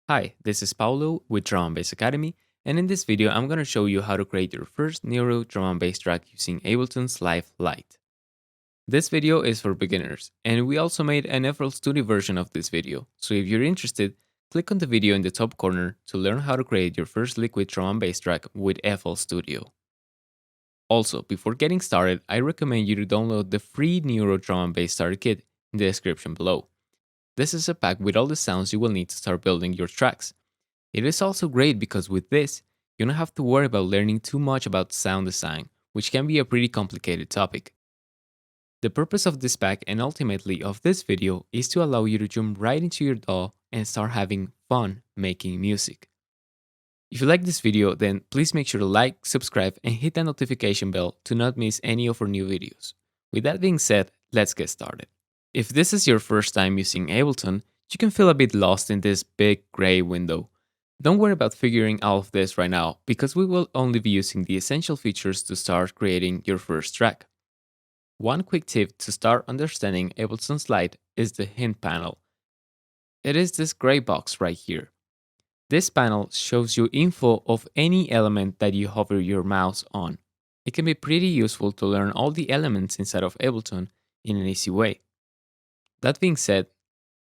Hi, this is Paulo with Drum and Bass Academy, and in this video I'm going to show you how to create your first Neuro drum and bass track using Ableton's Lite. This video is for beginners, and we also made an FL Studio version of this video, so if you're interested, click on the video in the top corner to learn how to create your first liquid drum and bass track with FL Studio. Also, before getting started, I recommend you to download the free Neuro drum and bass starter kit in the description below. This is a pack with all the sounds you will need to start building your tracks. It is also great because with this, you don't have to worry about learning too much about sound design, which can be a pretty complicated topic. The purpose of this pack and ultimately of this video is to allow you to jump right into your DAW and start having fun making music. If you like this video, then please make sure to like, subscribe, and hit that notification bell to not miss any of our new videos. With that being said, let's get started. If this is your first time using Ableton, you can feel a bit lost in this big gray window. Don't worry about figuring all of this right now, because we will only be using the essential features to start creating your first track. One quick tip to start understanding Ableton's Lite is the hint panel. It is this gray box right here. This panel shows you info of any element that you hover your mouse on. It can be pretty useful to learn all the elements inside of Ableton in an easy way. That being said,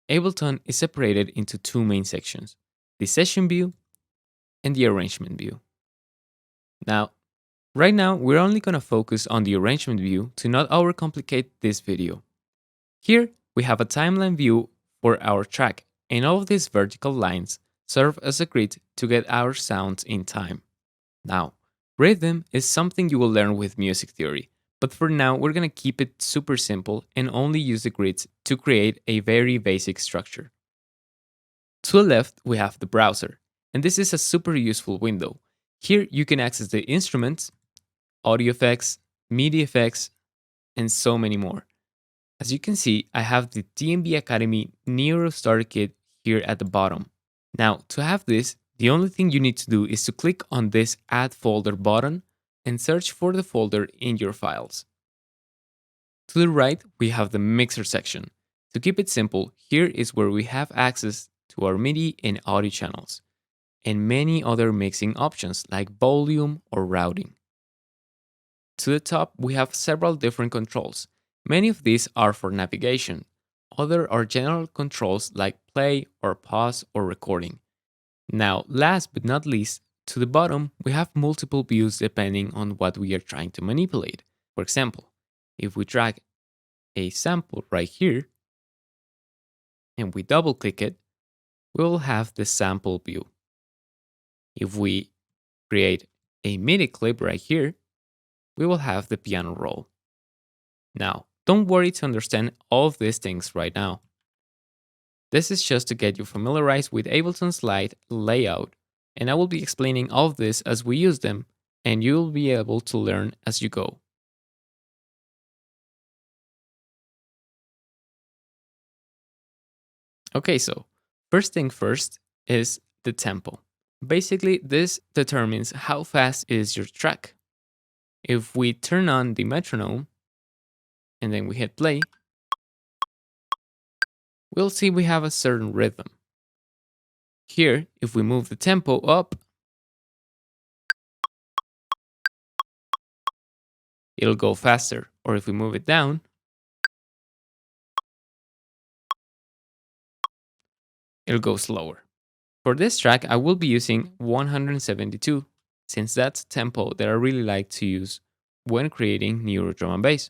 Ableton is separated into two main sections, the session view and the arrangement view. Now, right now, we're only going to focus on the arrangement view to not overcomplicate this video. Here, we have a timeline view for our track, and all of these vertical lines serve as a grid to get our sounds in time. Now, rhythm is something you will learn with music theory, but for now, we're going to keep it super simple and only use the grids to create a very basic structure. To the left, we have the browser, and this is a super useful window. Here, you can access the instruments, audio effects, MIDI effects, and so many more. As you can see, I have the DnB Academy Neuro Starter Kit here at the bottom. Now, to have this, the only thing you need to do is to click on this Add Folder button and search for the folder in your files. To the right, we have the Mixer section. To keep it simple, here is where we have access to our MIDI and audio channels, and many other mixing options like volume or routing. To the top, we have several different controls. Many of these are for navigation. Other are general controls like play or pause or recording. Now, last but not least, to the bottom, we have multiple views depending on what we are trying to manipulate. For example, if we drag a sample right here and we double click it, we will have the sample view. If we create a MIDI clip right here, we will have the piano roll. Now, don't worry to understand all of these things right now. This is just to get you familiarized with Ableton's Lite layout, and I will be explaining all of this as we use them, and you will be able to learn as you go. Okay, so first thing first is the tempo. Basically, this determines how fast is your track. If we turn on the metronome and then we hit play, we'll see we have a certain rhythm. Here, if we move the tempo up, it'll go faster. Or if we move it down, it'll go slower. For this track, I will be using 172, since that's a tempo that I really like to use when creating Neuro drum and bass.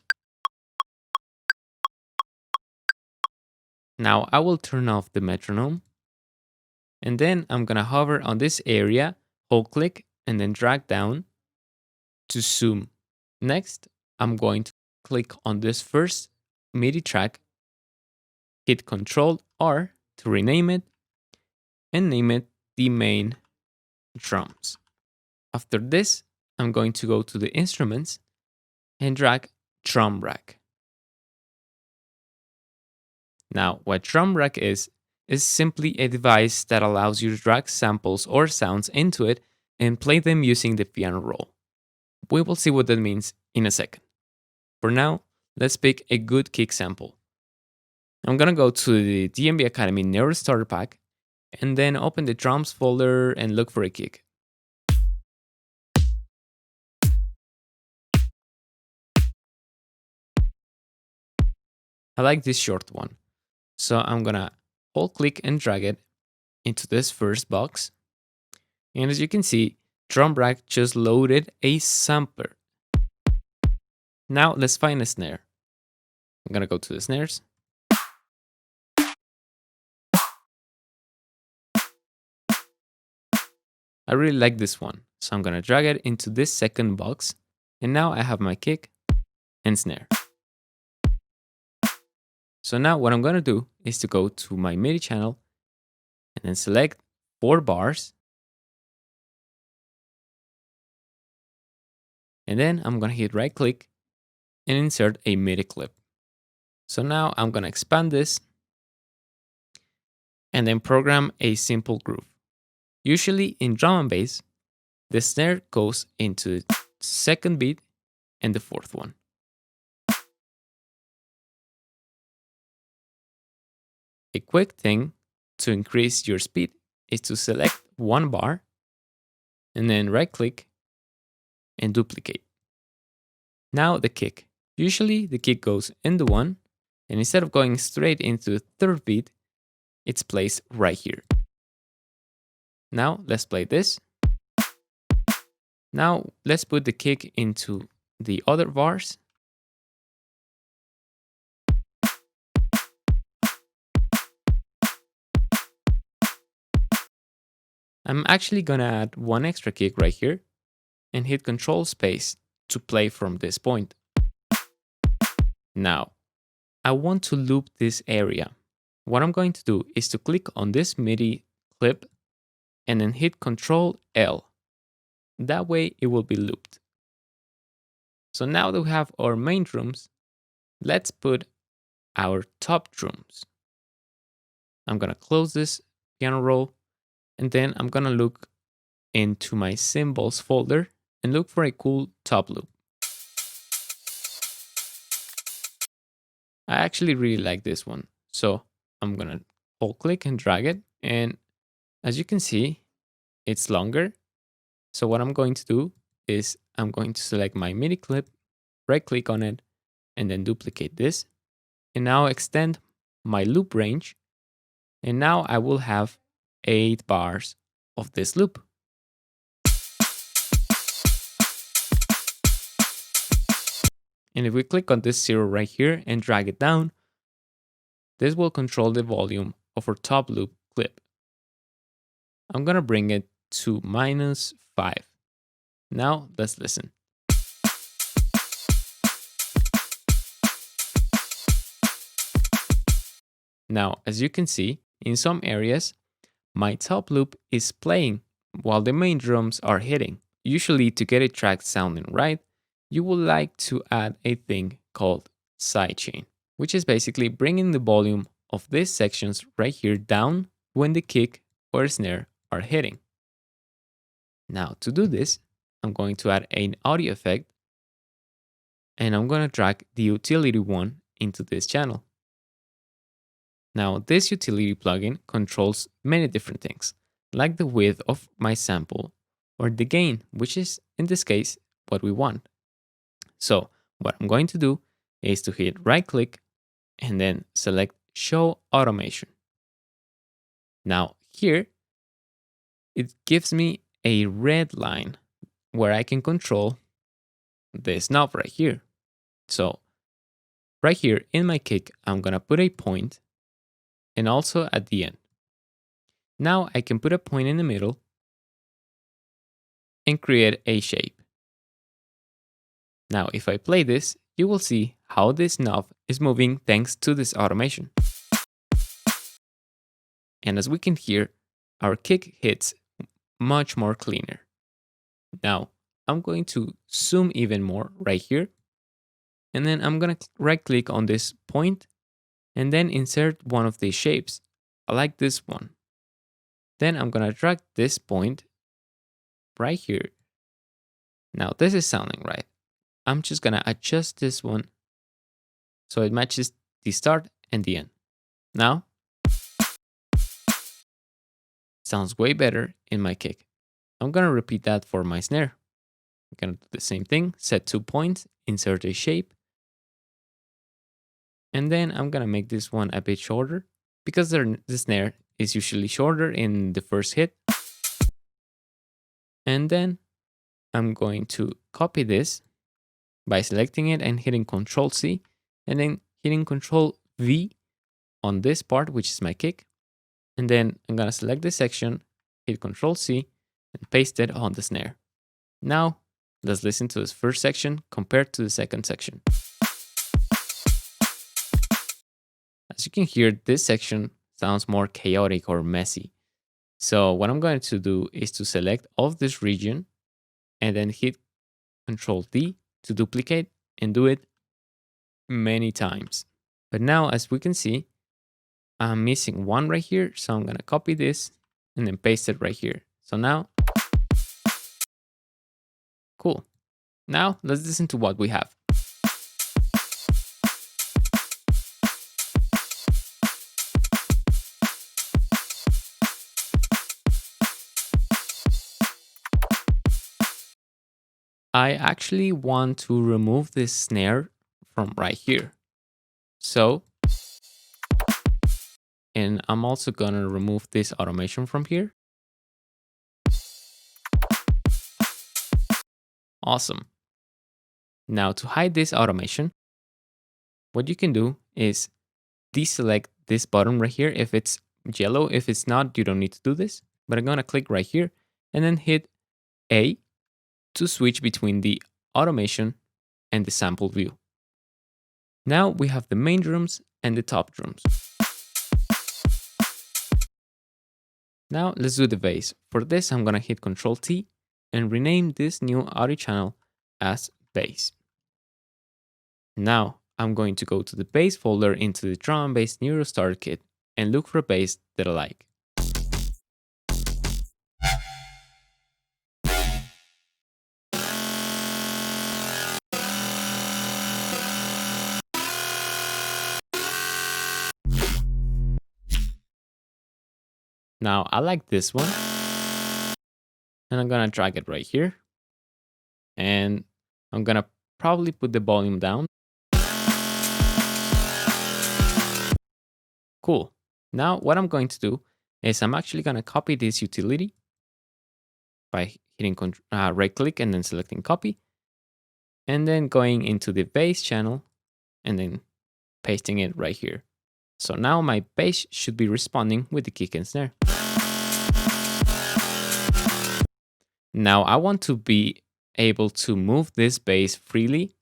Now I will turn off the metronome, and then I'm gonna hover on this area, hold click, and then drag down to zoom. Next, I'm going to click on this first MIDI track, hit Ctrl R to rename it, and name it the main drums. After this, I'm going to go to the instruments and drag drum rack. Now, what drum rack is simply a device that allows you to drag samples or sounds into it and play them using the piano roll. We will see what that means in a second. For now, let's pick a good kick sample. I'm gonna go to the DnB Academy Neuro Starter Pack, and then open the drums folder and look for a kick. I like this short one. So I'm gonna hold click and drag it into this first box. And as you can see, Drum Rack just loaded a sampler. Now let's find a snare. I'm gonna go to the snares. I really like this one. So I'm gonna drag it into this second box. And now I have my kick and snare. So now what I'm gonna do is to go to my MIDI channel and then select 4 bars. And then I'm gonna hit right click and insert a MIDI clip. So now I'm gonna expand this and then program a simple groove. Usually in drum and bass, the snare goes into the second beat and the fourth one. A quick thing to increase your speed is to select 1 bar and then right click and duplicate. Now the kick. Usually the kick goes in the 1, and instead of going straight into the third beat, it's placed right here. Now let's play this. Now let's put the kick into the other bars. I'm actually gonna add 1 extra kick right here and hit Control Space to play from this point. Now, I want to loop this area. What I'm going to do is to click on this MIDI clip and then hit Control L. That way it will be looped. So now that we have our main drums, let's put our top drums. I'm gonna close this piano roll and then I'm gonna look into my cymbals folder and look for a cool top loop. I actually really like this one. So I'm gonna hold click and drag it. And as you can see, it's longer. So what I'm going to do is I'm going to select my MIDI clip, right click on it, and then duplicate this. And now extend my loop range. And now I will have 8 bars of this loop. And if we click on this 0 right here and drag it down, this will control the volume of our top loop clip. I'm gonna bring it to -5. Now let's listen. Now, as you can see, in some areas, my top loop is playing while the main drums are hitting. Usually, to get a track sounding right, you would like to add a thing called sidechain, which is basically bringing the volume of these sections right here down when the kick or snare are hitting. Now, to do this, I'm going to add an audio effect and I'm going to drag the utility one into this channel. Now, this utility plugin controls many different things, like the width of my sample or the gain, which is, in this case, what we want. So, what I'm going to do is to hit right click and then select Show Automation. Now, here, it gives me a red line where I can control this knob right here. So, right here in my kick, I'm going to put a point and also at the end. Now I can put a point in the middle and create a shape. Now if I play this, you will see how this knob is moving thanks to this automation. And as we can hear, our kick hits much more cleaner. Now I'm going to zoom even more right here. And then I'm going to right click on this point and then insert one of these shapes. I like this one. Then I'm going to drag this point right here. Now this is sounding right. I'm just going to adjust this one so it matches the start and the end. Now, sounds way better in my kick. I'm going to repeat that for my snare. I'm going to do the same thing, set 2 points, insert a shape, and then I'm going to make this one a bit shorter because the snare is usually shorter in the first hit. And then I'm going to copy this by selecting it and hitting Control C, and then hitting Control V on this part, which is my kick. And then I'm going to select this section, hit Control C, and paste it on the snare. Now, let's listen to this first section compared to the second section. As you can hear, this section sounds more chaotic or messy. So what I'm going to do is to select all of this region and then hit Control D to duplicate and do it many times. But now, as we can see, I'm missing one right here. So I'm going to copy this and then paste it right here. So now, cool. Now let's listen to what we have. I actually want to remove this snare from right here. So, and I'm also gonna remove this automation from here. Awesome. Now to hide this automation, what you can do is deselect this button right here if it's yellow. If it's not, you don't need to do this. But I'm gonna click right here and then hit A to switch between the automation and the sample view. Now we have the main drums and the top drums. Now let's do the bass. For this, I'm gonna hit Control T and rename this new audio channel as bass. Now I'm going to go to the bass folder into the drum and bass Neuro starter kit and look for a bass that I like. Now I like this one, and I'm gonna drag it right here, and I'm gonna probably put the volume down. Cool. Now what I'm going to do is I'm actually gonna copy this utility by hitting right click and then selecting copy, and then going into the bass channel and then pasting it right here. So now my bass should be responding with the kick and snare. Now I want to be able to move this bass freely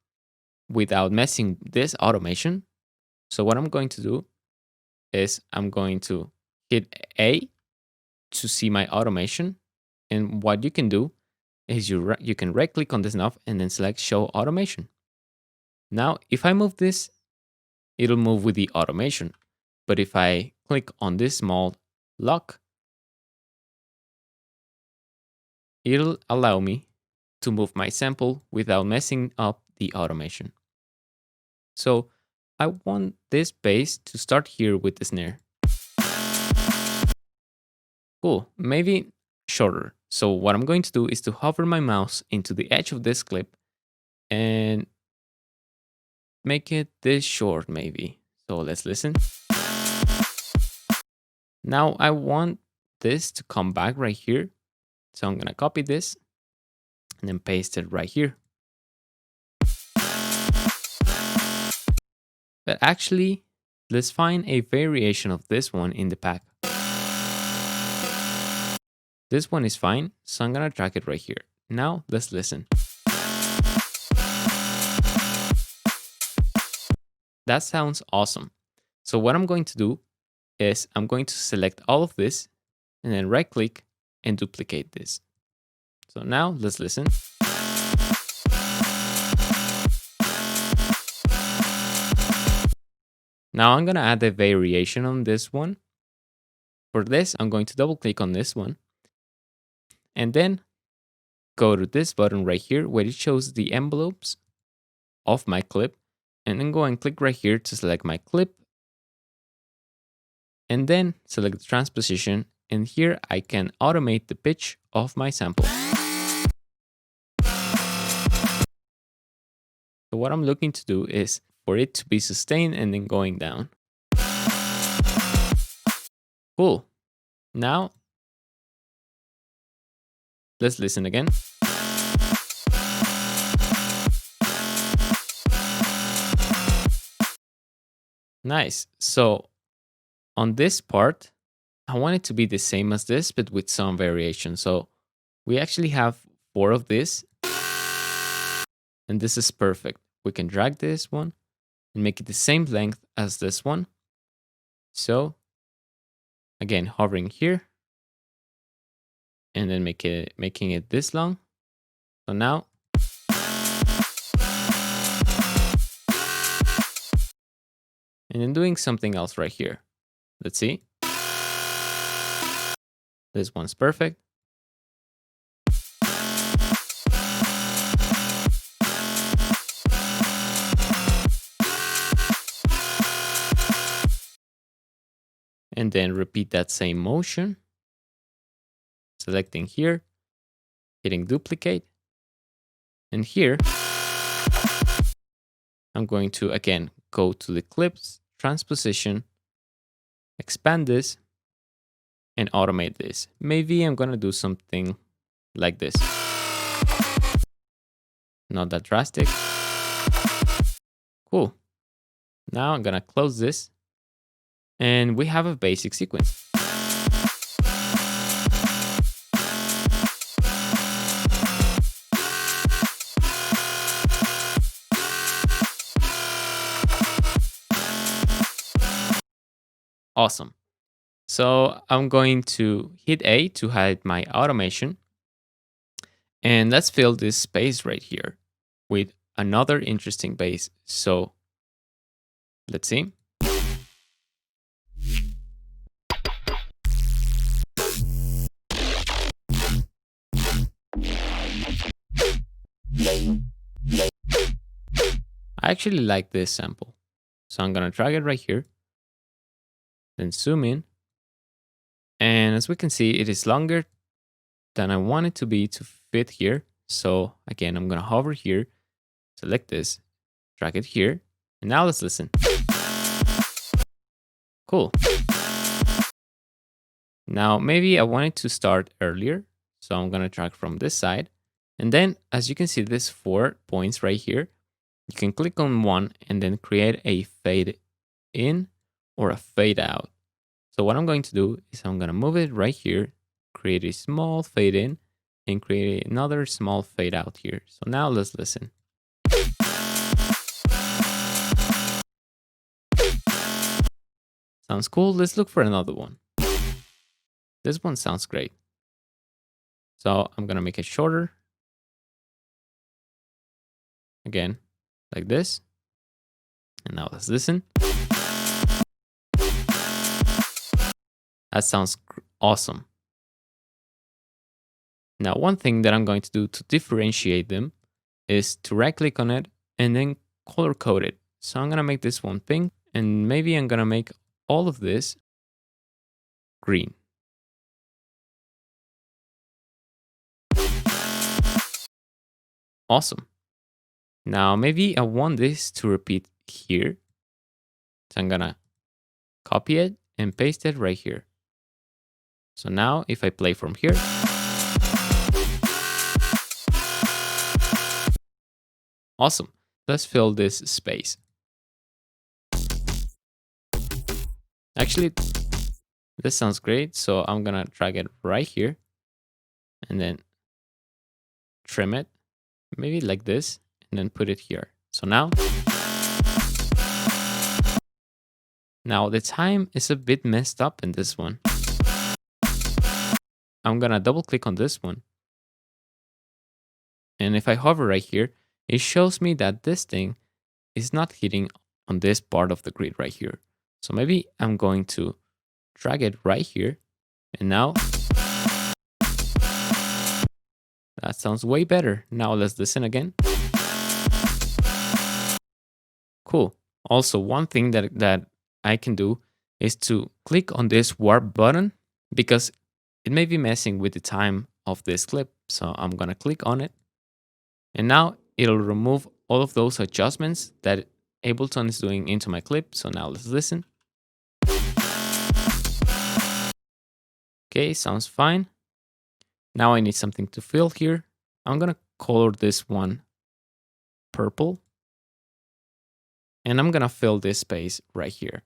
without messing this automation. So what I'm going to do is I'm going to hit A to see my automation. And what you can do is you can right click on this knob and then select show automation. Now, if I move this, it'll move with the automation. But if I click on this small lock, it'll allow me to move my sample without messing up the automation. So I want this bass to start here with the snare. Cool, maybe shorter. So what I'm going to do is to hover my mouse into the edge of this clip and make it this short maybe. So let's listen. Now I want this to come back right here. So I'm gonna copy this and then paste it right here. But actually, let's find a variation of this one in the pack. This one is fine, so I'm gonna drag it right here. Now let's listen. That sounds awesome. So what I'm going to do is I'm going to select all of this and then right click and duplicate this. So now let's listen. Now I'm gonna add a variation on this one. For this, I'm going to double click on this one and then go to this button right here where it shows the envelopes of my clip, and then go and click right here to select my clip and then select the transposition and here I can automate the pitch of my sample. So what I'm looking to do is for it to be sustained and then going down. Cool. Now, let's listen again. Nice. So on this part, I want it to be the same as this, but with some variation. So we actually have 4 of this, and this is perfect. We can drag this one and make it the same length as this one. So again, hovering here and then making it this long. So now and then doing something else right here. Let's see. This one's perfect. And then repeat that same motion. Selecting here, hitting duplicate. And here, I'm going to, again, go to the clips, transposition, expand this, and automate this. Maybe I'm going to do something like this. Not that drastic. Cool. Now I'm going to close this, and we have a basic sequence. Awesome. So I'm going to hit A to hide my automation. And let's fill this space right here with another interesting bass. So let's see. I actually like this sample. So I'm going to drag it right here. Then zoom in. And as we can see, it is longer than I want it to be to fit here. So again, I'm going to hover here, select this, drag it here. And now let's listen. Cool. Now, maybe I wanted to start earlier. So I'm going to drag from this side. And then, as you can see, these 4 points right here, you can click on one and then create a fade in or a fade out. So what I'm going to do is I'm going to move it right here, create a small fade in, and create another small fade out here. So now let's listen. Sounds cool. Let's look for another one. This one sounds great. So I'm going to make it shorter. Again, like this. And now let's listen. That sounds awesome. Now, one thing that I'm going to do to differentiate them is to right click on it and then color code it. So I'm going to make this one pink, and maybe I'm going to make all of this green. Awesome. Now, maybe I want this to repeat here. So I'm going to copy it and paste it right here. So now if I play from here, awesome. Let's fill this space. Actually, this sounds great. So I'm going to drag it right here and then trim it, maybe like this, and then put it here. So now the time is a bit messed up in this one. I'm going to double click on this one. And if I hover right here, it shows me that this thing is not hitting on this part of the grid right here. So maybe I'm going to drag it right here. And now that sounds way better. Now let's listen again. Cool. Also, one thing that I can do is to click on this warp button, because it may be messing with the time of this clip. So I'm going to click on it. And now it'll remove all of those adjustments that Ableton is doing into my clip. So now let's listen. Okay, sounds fine. Now I need something to fill here. I'm going to color this one purple. And I'm going to fill this space right here.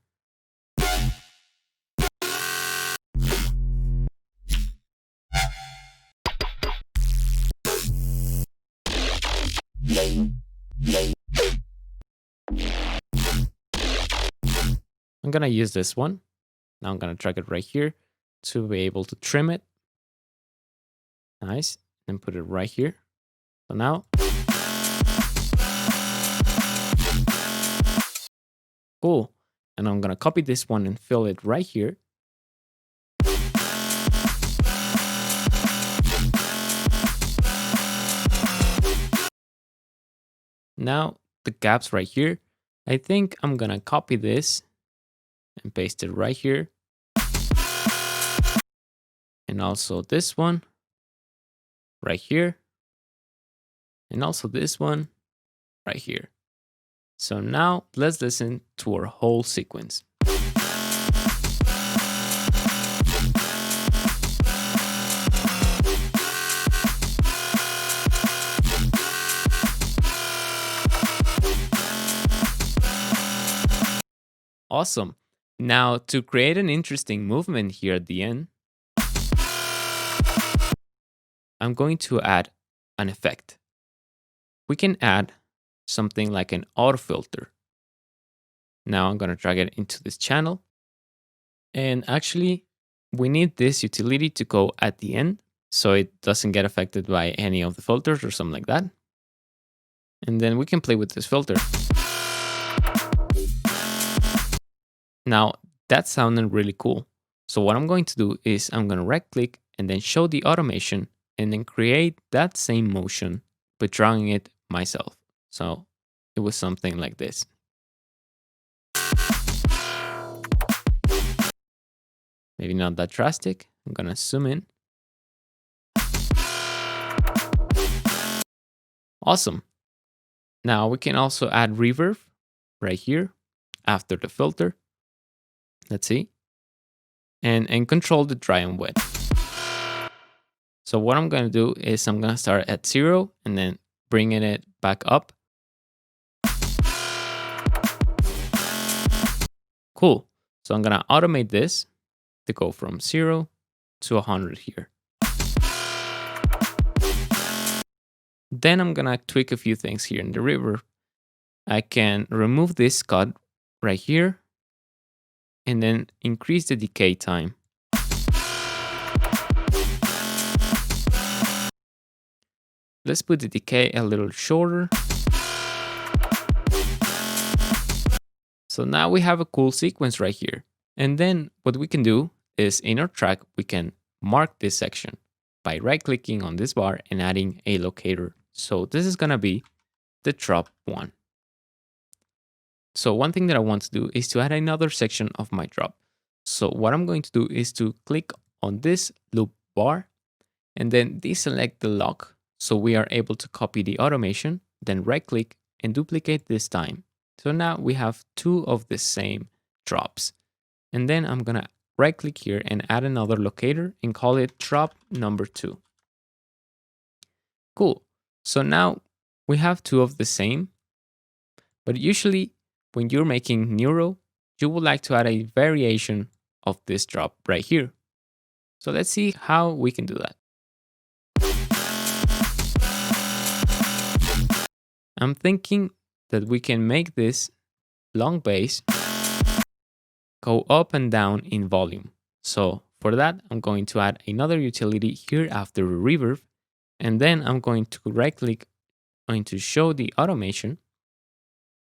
I'm going to use this one. Now I'm going to drag it right here to be able to trim it. Nice. And put it right here. So now, cool. And I'm going to copy this one and fill it right here. Now the gaps right here, I think I'm going to copy this and paste it right here. And also this one right here. And also this one right here. So now let's listen to our whole sequence. Awesome. Now to create an interesting movement here at the end, I'm going to add an effect. We can add something like an auto filter. Now I'm going to drag it into this channel. And actually, we need this utility to go at the end so it doesn't get affected by any of the filters or something like that. And then we can play with this filter. Now, that sounded really cool. So what I'm going to do is I'm going to right click and then show the automation and then create that same motion, but drawing it myself. So it was something like this. Maybe not that drastic. I'm going to zoom in. Awesome. Now we can also add reverb right here after the filter. Let's see. And control the dry and wet. So what I'm going to do is I'm going to start at 0 and then bringing it back up. Cool. So I'm going to automate this to go from 0 to 100 here. Then I'm going to tweak a few things here in the reverb. I can remove this cut right here and then increase the decay time. Let's put the decay a little shorter. So now we have a cool sequence right here. And then what we can do is in our track, we can mark this section by right-clicking on this bar and adding a locator. So this is gonna be the drop one. So one thing that I want to do is to add another section of my drop. So what I'm going to do is to click on this loop bar and then deselect the lock. So we are able to copy the automation, then right click and duplicate this time. So now we have two of the same drops. And then I'm gonna right click here and add another locator and call it drop number 2. Cool. So now we have two of the same, but usually when you're making Neuro, you would like to add a variation of this drop right here. So let's see how we can do that. I'm thinking that we can make this long bass go up and down in volume. So for that, I'm going to add another utility here after reverb. And then I'm going to right click, going to show the automation.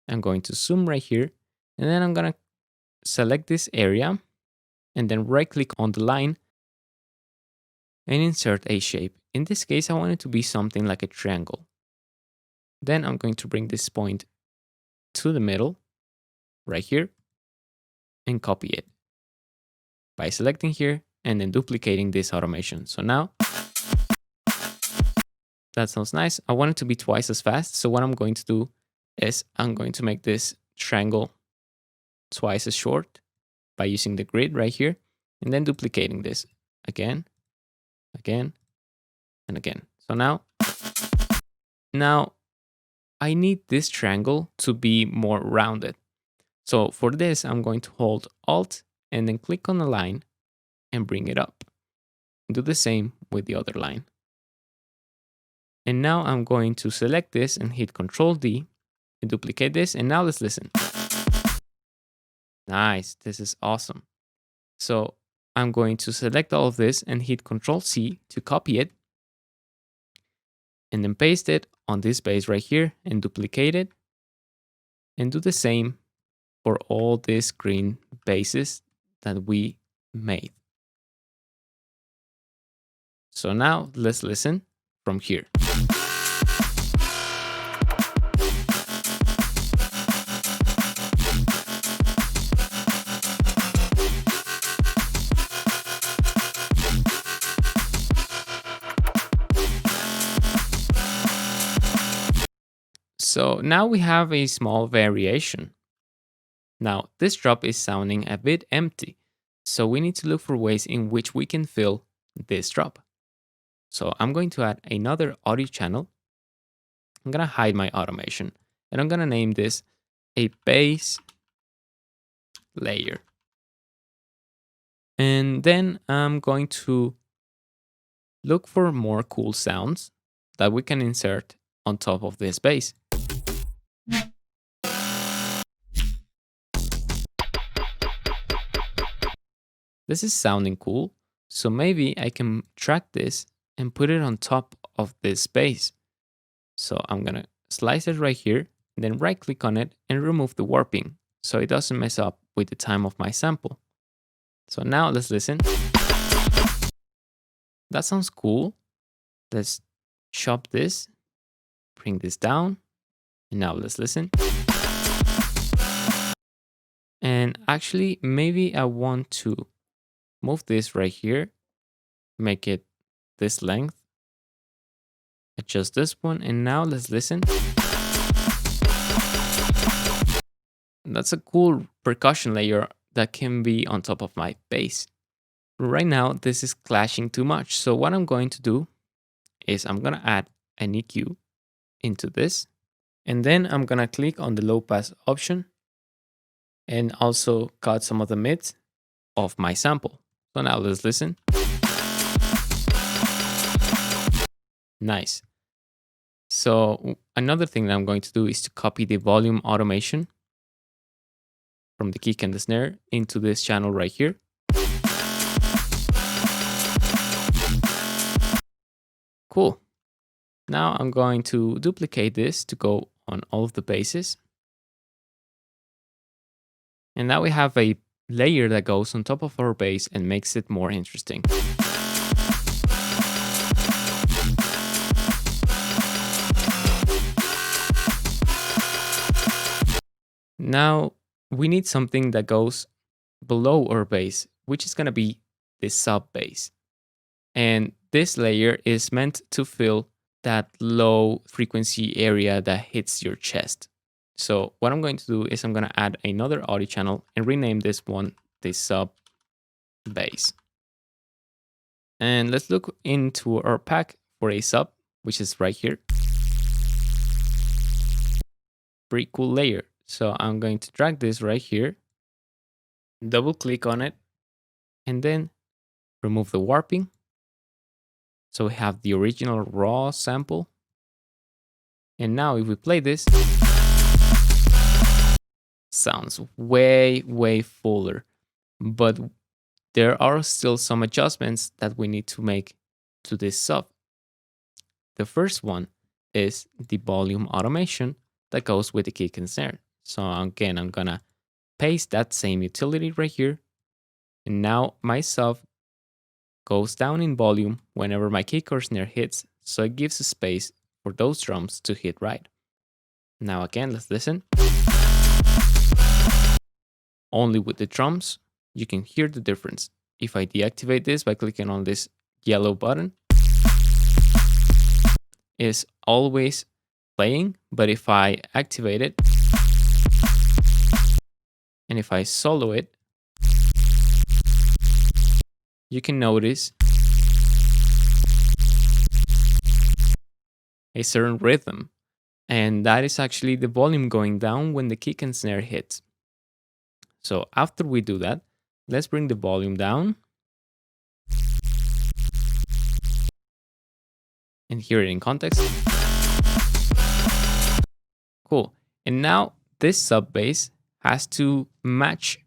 I'm going to zoom right here. And then I'm going to select this area and then right click on the line and insert a shape. In this case, I want it to be something like a triangle. Then I'm going to bring this point to the middle right here and copy it by selecting here and then duplicating this automation. So now that sounds nice. I want it to be twice as fast. So what I'm going to do is I'm going to make this triangle twice as short by using the grid right here and then duplicating this again, again, and again. So now I need this triangle to be more rounded. So for this, I'm going to hold Alt and then click on the line and bring it up. Do the same with the other line. And now I'm going to select this and hit Control D and duplicate this. And now let's listen. Nice, this is awesome. So I'm going to select all of this and hit Control C to copy it. And then paste it on this base right here and duplicate it. And do the same for all these green bases that we made. So now let's listen from here. So now we have a small variation. Now this drop is sounding a bit empty, so we need to look for ways in which we can fill this drop. So I'm going to add another audio channel. I'm going to hide my automation and I'm going to name this a bass layer. And then I'm going to look for more cool sounds that we can insert on top of this bass. This is sounding cool, so maybe I can track this and put it on top of this bass. So I'm gonna slice it right here, then right click on it and remove the warping so it doesn't mess up with the time of my sample. So now let's listen. That sounds cool. Let's chop this, bring this down, and now let's listen. And actually, maybe I want to move this right here, make it this length, adjust this one, and now let's listen. That's a cool percussion layer that can be on top of my bass. Right now, this is clashing too much. So what I'm going to do is I'm gonna add an EQ into this, and then I'm gonna click on the low pass option and also cut some of the mids of my sample. So now let's listen. Nice. So another thing that I'm going to do is to copy the volume automation from the kick and the snare into this channel right here. Cool. Now I'm going to duplicate this to go on all of the basses. And now we have a layer that goes on top of our bass and makes it more interesting. Now we need something that goes below our bass, which is going to be the sub bass. And this layer is meant to fill that low frequency area that hits your chest. So what I'm going to do is I'm going to add another audio channel and rename this one the sub bass. And let's look into our pack for a sub, which is right here. Pretty cool layer. So I'm going to drag this right here, double click on it, and then remove the warping. So we have the original raw sample. And now if we play this, sounds way, way fuller. But there are still some adjustments that we need to make to this sub. The first one is the volume automation that goes with the kick and snare. So again, I'm gonna paste that same utility right here. And now my sub goes down in volume whenever my kick or snare hits, so it gives a space for those drums to hit right. Now again, let's listen. Only with the drums, you can hear the difference. if I deactivate this by clicking on this yellow button, is always playing. But if I activate it and if I solo it, you can notice a certain rhythm. And that is actually the volume going down when the kick and snare hits. So after we do that, let's bring the volume down and hear it in context. Cool. And now this sub bass has to match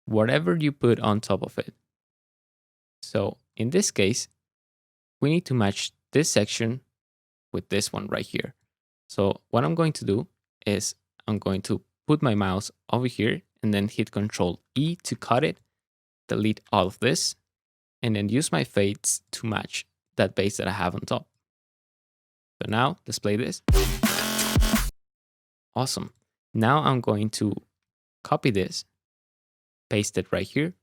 whatever you put on top of it. So in this case, we need to match this section with this one right here. So what I'm going to do is I'm going to put my mouse over here and then hit Control E to cut it, delete all of this, and then use my fades to match that bass that I have on top. So now let's play this. Awesome. Now I'm going to copy this, paste it right here,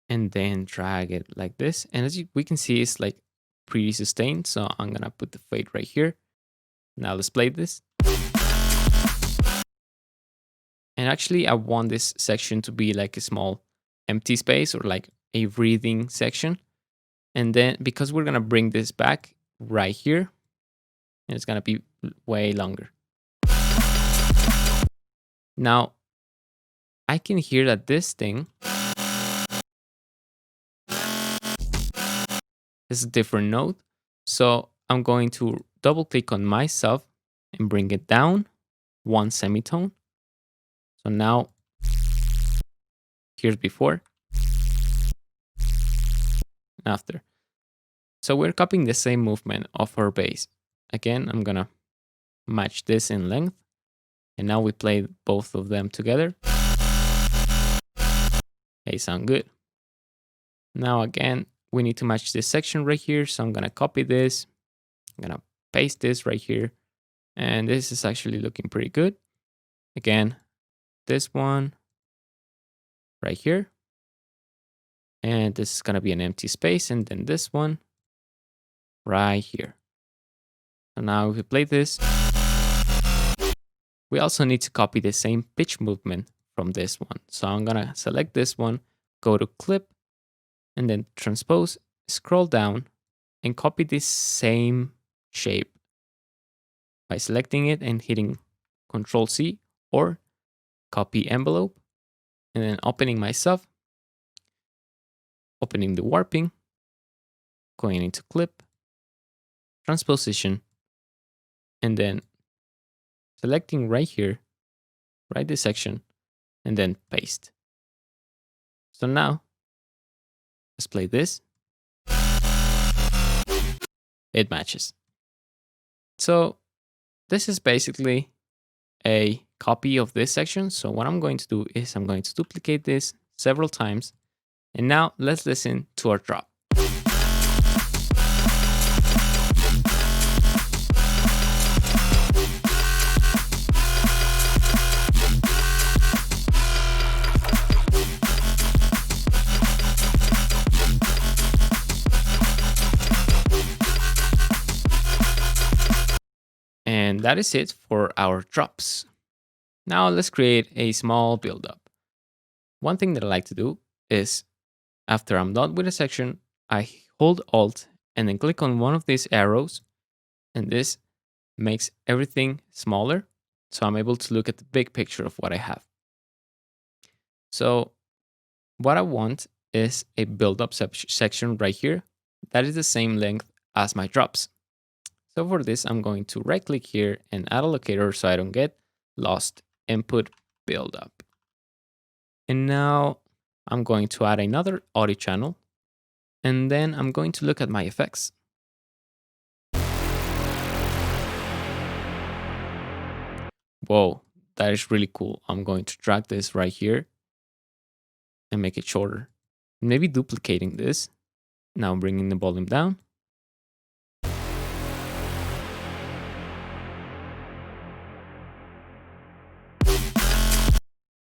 and then drag it like this. And as we can see, it's like pretty sustained. So I'm going to put the fade right here. Now let's play this. And actually, I want this section to be like a small empty space or like a breathing section. And then because we're going to bring this back right here, and it's going to be way longer. Now, I can hear that this thing is a different note. So I'm going to double click on my sub and bring it down one semitone. So now, here's before and after. So we're copying the same movement of our bass. Again, I'm gonna match this in length. And now we play both of them together. They sound good. Now again, we need to match this section right here. So I'm gonna copy this. I'm gonna paste this right here. And this is actually looking pretty good. Again, this one right here. And this is gonna be an empty space. And then this one right here. So now if we play this, we also need to copy the same pitch movement from this one. So I'm gonna select this one, go to clip, and then transpose, scroll down, and copy this same shape by selecting it and hitting Control C or copy envelope, and then opening my sub, opening the warping, going into clip, transposition, and then selecting right here, right this section, and then paste. So now, let's play this. It matches. So this is basically a copy of this section. So what I'm going to do is I'm going to duplicate this several times. And now let's listen to our drop. And that is it for our drops. Now let's create a small build-up. One thing that I like to do is after I'm done with a section, I hold Alt and then click on one of these arrows, and this makes everything smaller. So I'm able to look at the big picture of what I have. So what I want is a build-up section right here that is the same length as my drops. So for this, I'm going to right click here and add a locator so I don't get lost and put build up. And now I'm going to add another audio channel, and then I'm going to look at my effects. Whoa, that is really cool. I'm going to drag this right here and make it shorter. Maybe duplicating this. Now bringing the volume down.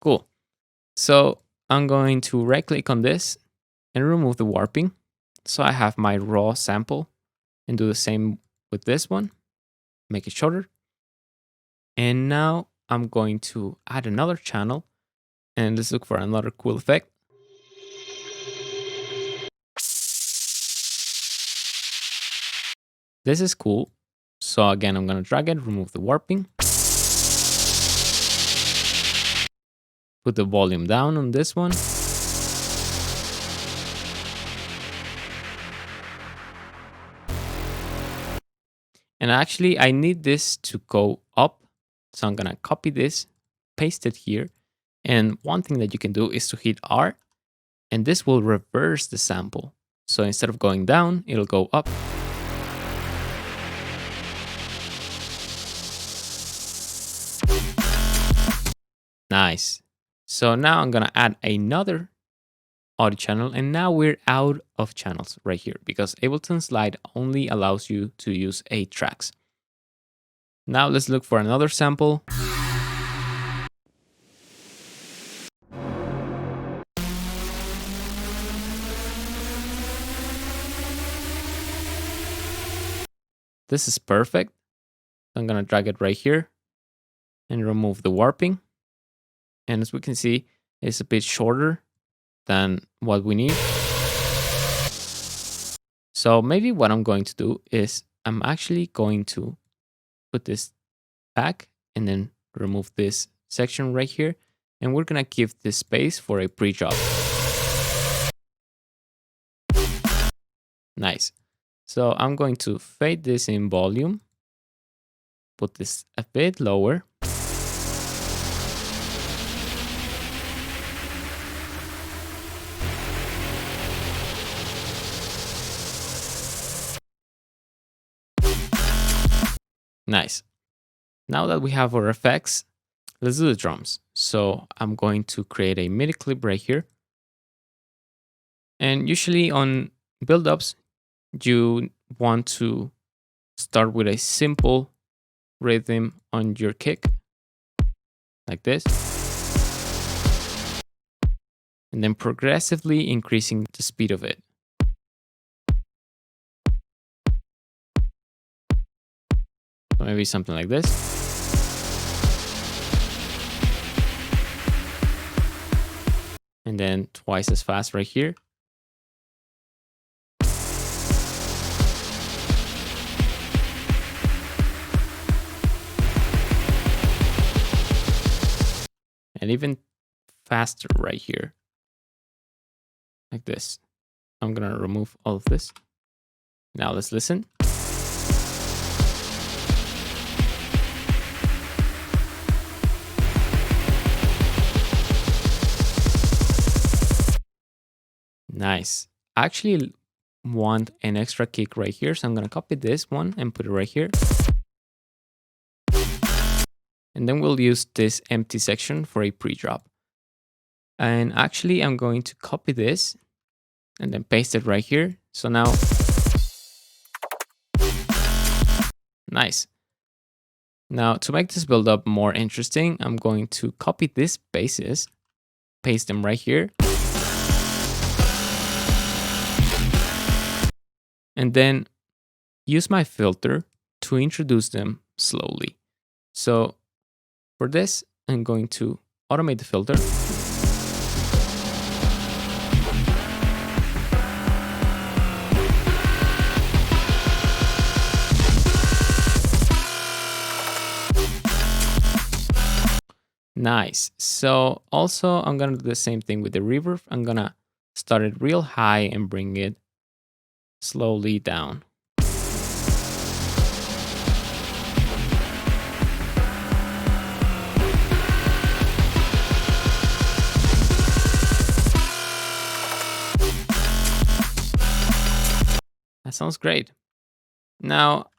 Cool. So I'm going to right click on this and remove the warping. So I have my raw sample, and do the same with this one, make it shorter. And now I'm going to add another channel, and let's look for another cool effect. This is cool. So again, I'm going to drag it, remove the warping. Put the volume down on this one. And actually, I need this to go up. So I'm going to copy this, paste it here. And one thing that you can do is to hit R, and this will reverse the sample. So instead of going down, it'll go up. Nice. So now I'm going to add another audio channel, and now we're out of channels right here because Ableton Lite only allows you to use 8 tracks. Now let's look for another sample. This is perfect. I'm going to drag it right here and remove the warping. And as we can see, it's a bit shorter than what we need. So maybe what I'm going to do is I'm actually going to put this back and then remove this section right here. And we're going to give this space for a pre-drop. Nice. So I'm going to fade this in volume, put this a bit lower. Nice. Now that we have our effects, let's do the drums. So I'm going to create a MIDI clip right here. And usually on build-ups, you want to start with a simple rhythm on your kick, like this. And then progressively increasing the speed of it. So maybe something like this. And then twice as fast right here. And even faster right here, like this. I'm gonna remove all of this. Now let's listen. Nice. I actually want an extra kick right here, so I'm gonna copy this one and put it right here. And then we'll use this empty section for a pre-drop. And actually, I'm going to copy this and then paste it right here. So now, nice. Now, to make this build up more interesting, I'm going to copy these basses, paste them right here. And then use my filter to introduce them slowly. So for this, I'm going to automate the filter. Nice. So also I'm gonna do the same thing with the reverb. I'm gonna start it real high and bring it slowly down. That sounds great. Now,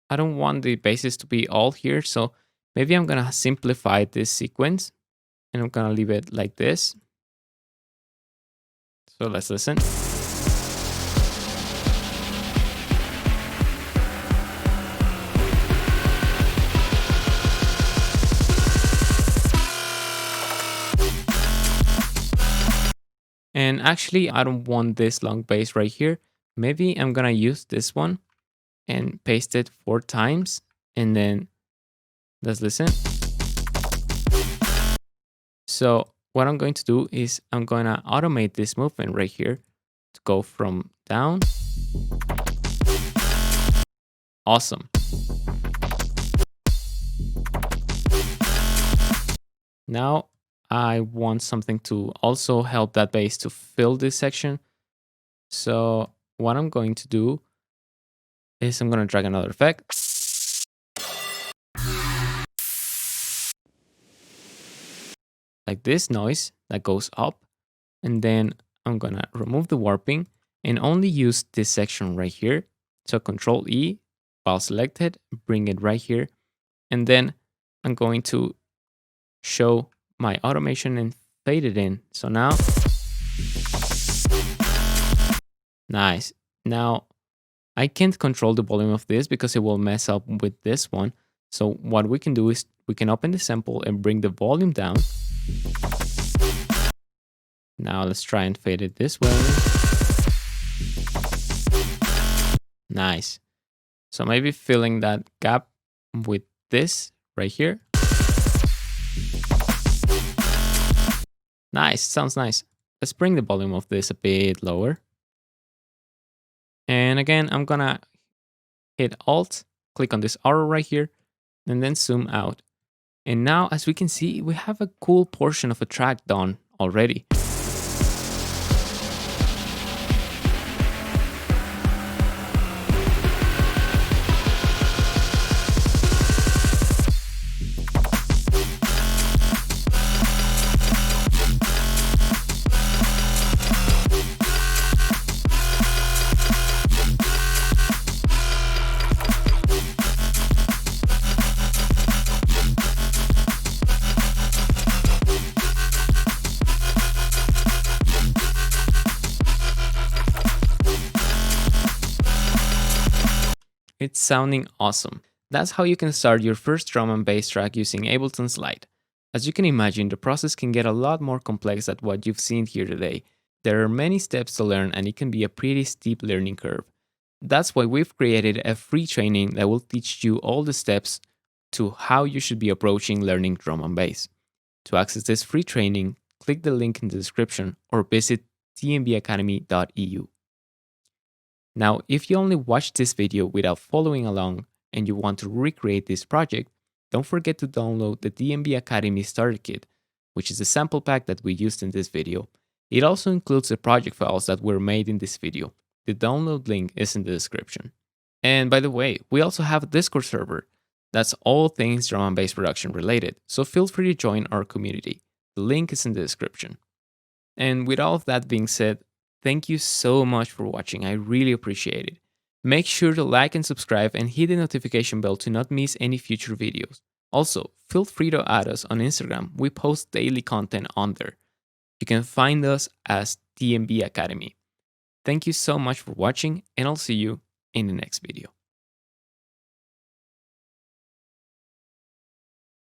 I don't want the basses to be all here, so maybe I'm gonna simplify this sequence and I'm gonna leave it like this. So let's listen. And actually, I don't want this long bass right here. Maybe I'm gonna use this one and paste it 4 times. And then let's listen. So what I'm going to do is I'm gonna automate this movement right here to go from down. Awesome. Now I want something to also help that bass to fill this section. So what I'm going to do is I'm going to drag another effect. Like this noise that goes up. And then I'm going to remove the warping and only use this section right here. So Control E while selected, bring it right here. And then I'm going to show my automation and fade it in. So now, nice. Now I can't control the volume of this because it will mess up with this one. So what we can do is we can open the sample and bring the volume down. Now let's try and fade it this way. Nice. So maybe filling that gap with this right here. Nice, sounds nice. Let's bring the volume of this a bit lower. And again, I'm gonna hit Alt, click on this arrow right here, and then zoom out. And now, as we can see, we have a cool portion of a track done already. It's sounding awesome. That's how you can start your first drum and bass track using Ableton's Lite. As you can imagine, the process can get a lot more complex than what you've seen here today. There are many steps to learn and it can be a pretty steep learning curve. That's why we've created a free training that will teach you all the steps to how you should be approaching learning drum and bass. To access this free training, click the link in the description or visit dmbacademy.eu. Now, if you only watched this video without following along and you want to recreate this project, don't forget to download the DMB Academy Starter Kit, which is the sample pack that we used in this video. It also includes the project files that were made in this video. The download link is in the description. And by the way, we also have a Discord server. That's all things drum and bass production related, so feel free to join our community. The link is in the description. And with all of that being said, thank you so much for watching. I really appreciate it. Make sure to like and subscribe and hit the notification bell to not miss any future videos. Also, feel free to add us on Instagram. We post daily content on there. You can find us as DMB Academy. Thank you so much for watching, and I'll see you in the next video.